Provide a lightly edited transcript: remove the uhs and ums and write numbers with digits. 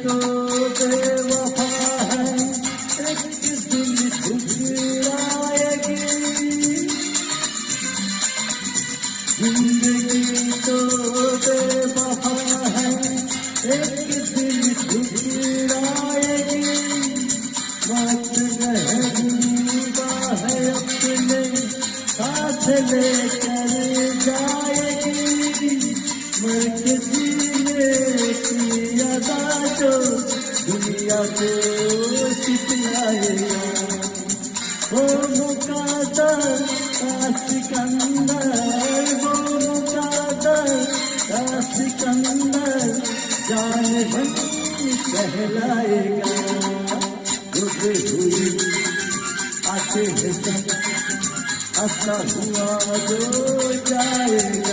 तो बेवफा है, एक दिन ठुकराएगी। जिंदगी तो बेवफा है, एक दिन ठुकराएगी। मौत महबूबा है, अपने साथ लेकर जाएगी। मर के जीने की अदा जो दुनिया को सिखलाएगा। वो मुकादर का सिकंदर, वो मुकादर का सिकंदर जान मन कहलाएगा। रुके हुई आते हैं सब, हंसा हुआ जो जाएगा।